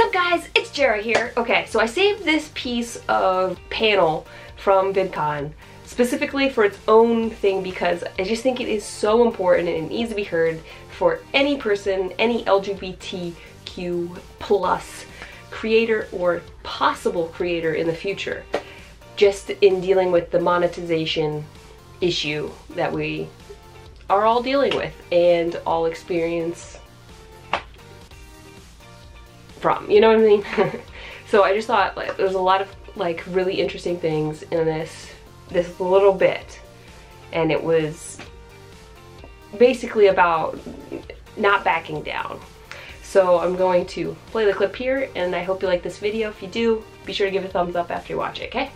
up guys, it's Jera here. Okay, so I saved this piece of panel from VidCon specifically for its own thing because I just think it is so important and it needs to be heard for any person, any LGBTQ plus creator or possible creator in the future, just in dealing with the monetization issue that we are all dealing with and all experience from, you know what I mean? So I just thought like there's a lot of like really interesting things in this little bit, and it was basically about not backing down. So I'm going to play the clip here, and I hope you like this video. If you do, be sure to give it a thumbs up after you watch it, okay?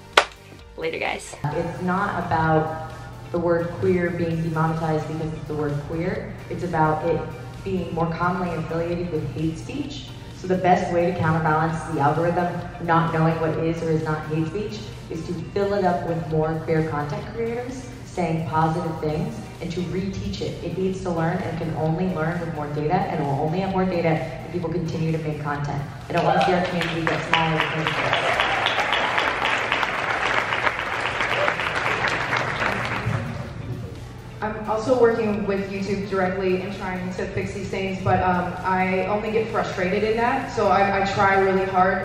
Later guys. It's not about the word queer being demonetized because it's the word queer. It's about it being more commonly affiliated with hate speech. So the best way to counterbalance the algorithm not knowing what is or is not hate speech is to fill it up with more queer content creators saying positive things and to reteach it. It needs to learn and can only learn with more data, and it will only have more data if people continue to make content. I don't want to see our community get smaller and smaller. I'm also working with YouTube directly and trying to fix these things, but I only get frustrated in that, so I try really hard.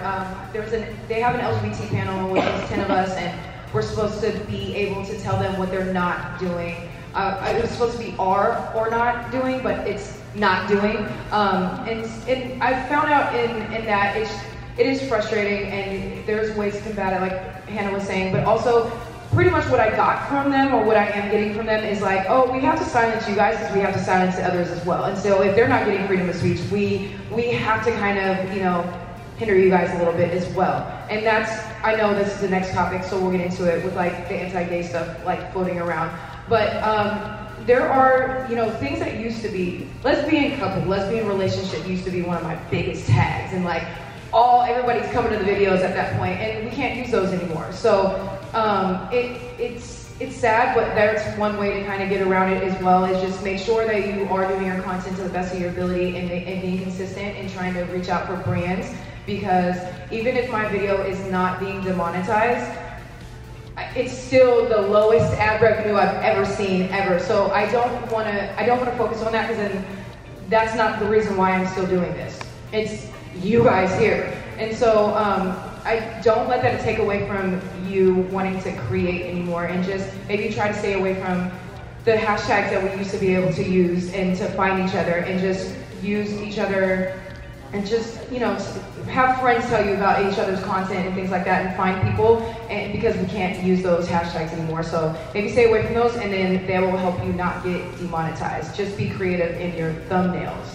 They have an LGBT panel with 10 of us, and we're supposed to be able to tell them what they're not doing. It was supposed to be are or not doing, but it's not doing. And I found out in that it is frustrating, and there's ways to combat it, like Hannah was saying, but also pretty much what I got from them, or what I am getting from them, is like, oh, we have to silence you guys because we have to silence the others as well. And so if they're not getting freedom of speech, we have to kind of, you know, hinder you guys a little bit as well. And that's, I know this is the next topic, so we'll get into it with like the anti-gay stuff like floating around. But there are, you know, things that used to be, lesbian couple, lesbian relationship used to be one of my biggest tags, and like everybody's coming to the videos at that point, and we can't use those anymore. So it's sad, but that's one way to kind of get around it as well, is just make sure that you are doing your content to the best of your ability and being consistent and trying to reach out for brands, because even if my video is not being demonetized, it's still the lowest ad revenue I've ever seen ever. So I don't want to focus on that, because then that's not the reason why I'm still doing this. It's you guys here. And so I don't let that take away from you wanting to create anymore, and just maybe try to stay away from the hashtags that we used to be able to use, and to find each other and just use each other, and just, you know, have friends tell you about each other's content and things like that, and find people, and because we can't use those hashtags anymore. So maybe stay away from those, and then they will help you not get demonetized. Just be creative in your thumbnails.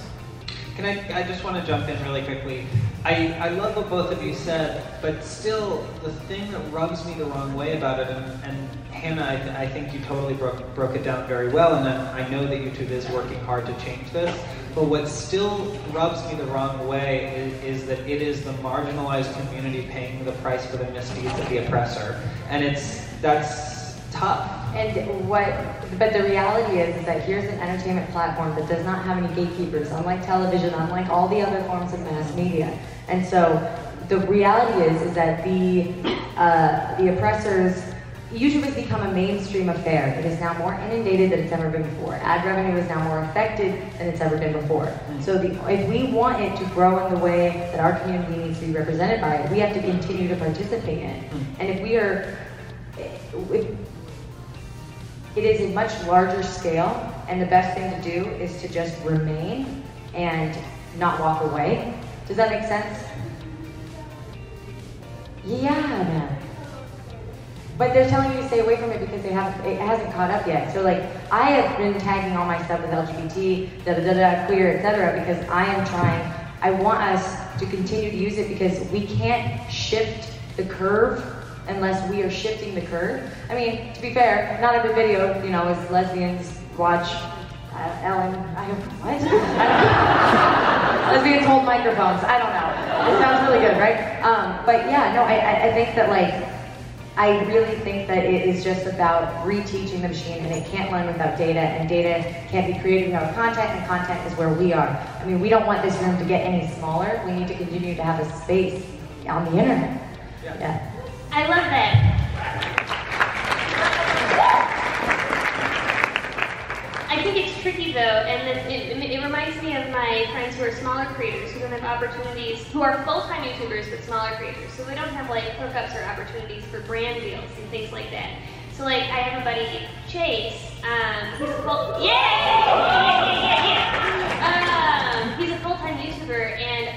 I just want to jump in really quickly. I love what both of you said, but still the thing that rubs me the wrong way about it, and Hannah, I think you totally broke it down very well, and I know that YouTube is working hard to change this, but what still rubs me the wrong way is that it is the marginalized community paying the price for the misdeeds of the oppressor, and that's tough. But the reality is that here's an entertainment platform that does not have any gatekeepers, unlike television, unlike all the other forms of mass media. And so the reality is that the oppressors, YouTube has become a mainstream affair. It is now more inundated than it's ever been before. Ad revenue is now more affected than it's ever been before. So if we want it to grow in the way that our community needs to be represented by it, we have to continue to participate in it. And if we are, it is a much larger scale, and the best thing to do is to just remain and not walk away. Does that make sense? Yeah, man. But they're telling you to stay away from it because it hasn't caught up yet. So like, I have been tagging all my stuff with LGBT, queer, etc., because I want us to continue to use it, because we can't shift the curve unless we are shifting the curve. I mean, to be fair, not every video, you know, is lesbians watch Ellen. Lesbians hold microphones. I don't know. It sounds really good, right? But yeah, no, I think that like I really think that it is just about reteaching the machine, and it can't learn without data, and data can't be created without content, and content is where we are. I mean, we don't want this room to get any smaller. We need to continue to have a space on the internet. Yeah. I love that. I think it's tricky though, and it reminds me of my friends who are smaller creators, who don't have opportunities, who are full-time YouTubers but smaller creators, so they don't have like hookups or opportunities for brand deals and things like that. So like, I have a buddy, Chase, he's a he's a full-time YouTuber, and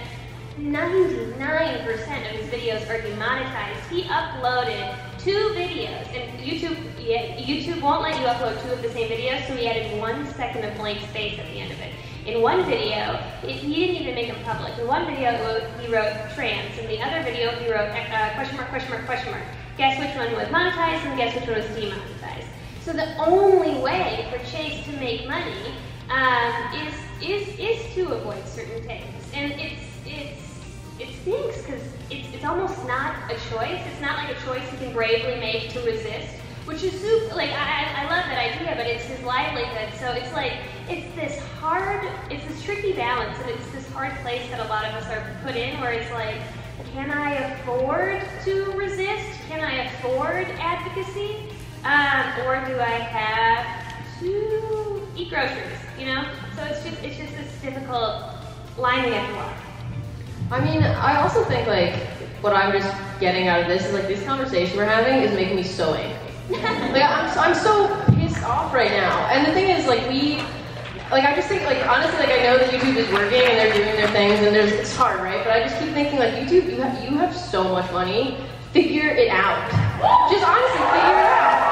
99% of his videos are demonetized. He uploaded 2 videos, and YouTube won't let you upload 2 of the same video, so he added 1 second of blank space at the end of it. In one video, he didn't even make them public. In one video, he wrote trans. In the other video, he wrote question mark, question mark, question mark. Guess which one was monetized, and guess which one was demonetized. So the only way for Chase to make money is to avoid certain things, and it stinks because it's almost not a choice. It's not like a choice he can bravely make to resist, which is super, like, I love that idea, but it's his livelihood. So it's like, it's this tricky balance, and it's this hard place that a lot of us are put in, where it's like, can I afford to resist? Can I afford advocacy? Or do I have to eat groceries, you know? So it's just this difficult line we have to walk. I mean, I also think, like, what I'm just getting out of this is, like, this conversation we're having is making me so angry. Like, I'm so pissed off right now. And the thing is, like, I just think, like, honestly, like, I know that YouTube is working and they're doing their things and it's hard, right? But I just keep thinking, like, YouTube, you have so much money. Figure it out. Just honestly, figure it out.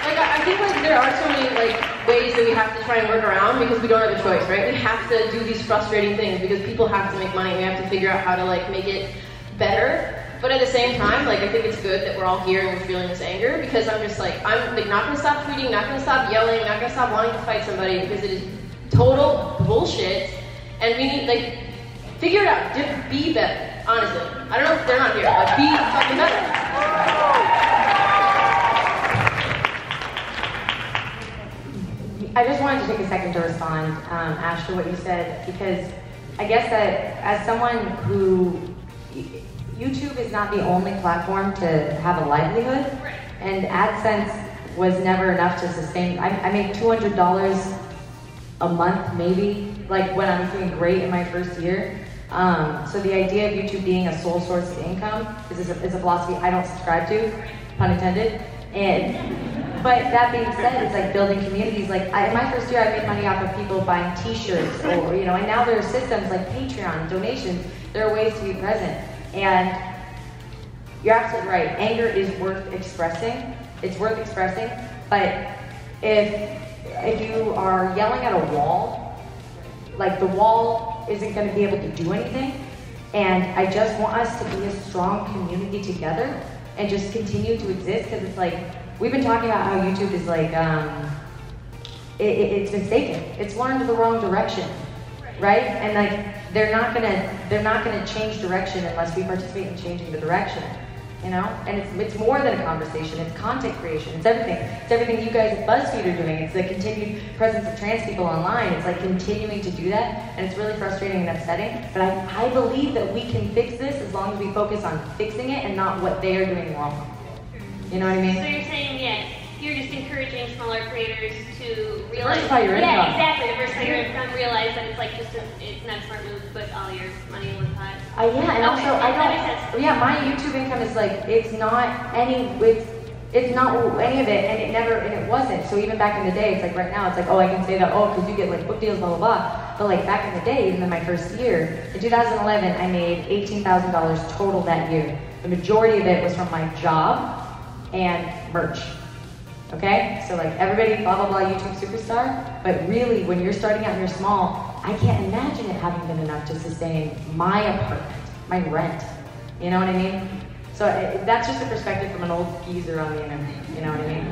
Like, I think, like, there are so many, like, ways that we have to try and work around because we don't have a choice, right? We have to do these frustrating things because people have to make money. We have to figure out how to, like, make it better. But at the same time, like, I think it's good that we're all here and we're feeling this anger, because I'm just like, I'm like not gonna stop tweeting, not gonna stop yelling, not gonna stop wanting to fight somebody, because it is total bullshit. And we need, like, figure it out. Just be better, honestly. I don't know if they're not here, but be fucking better. I just wanted to take a second to respond, Ash, to what you said, because I guess that as someone who, YouTube is not the only platform to have a livelihood, and AdSense was never enough to sustain. I made $200 a month, maybe, like when I was doing great in my first year. So the idea of YouTube being a sole source of income is a philosophy I don't subscribe to, pun intended. But that being said, it's like building communities. Like in my first year, I made money off of people buying T-shirts, or and now there are systems like Patreon, donations. There are ways to be present, and you're absolutely right. Anger is worth expressing. It's worth expressing, but if you are yelling at a wall, like the wall isn't going to be able to do anything. And I just want us to be a strong community together and just continue to exist, because it's like, we've been talking about how YouTube is like, it's mistaken. It's learned the wrong direction, right? And like, they're not gonna change direction unless we participate in changing the direction, And it's more than a conversation. It's content creation. It's everything. It's everything you guys at BuzzFeed are doing. It's the continued presence of trans people online. It's like continuing to do that, and it's really frustrating and upsetting. But I believe that we can fix this as long as we focus on fixing it and not what they are doing wrong. You know what I mean? So you're saying, you're just encouraging smaller creators to realize. Diversify your income. Yeah, exactly. Diversify your income. Realize that it's like it's not a smart move to put all your money in one pot. And also that makes sense. Yeah, my YouTube income is like, it's not any of it, and it wasn't. So even back in the day, it's like right now, it's like, I can say that, because you get like book deals, blah, blah, blah. But like back in the day, even in my first year, in 2011, I made $18,000 total that year. The majority of it was from my job and merch. Okay? So like everybody, blah, blah, blah, YouTube superstar. But really, when you're starting out and you're small, I can't imagine it having been enough to sustain my apartment, my rent. You know what I mean? So that's just a perspective from an old geezer on the internet. You know what I mean?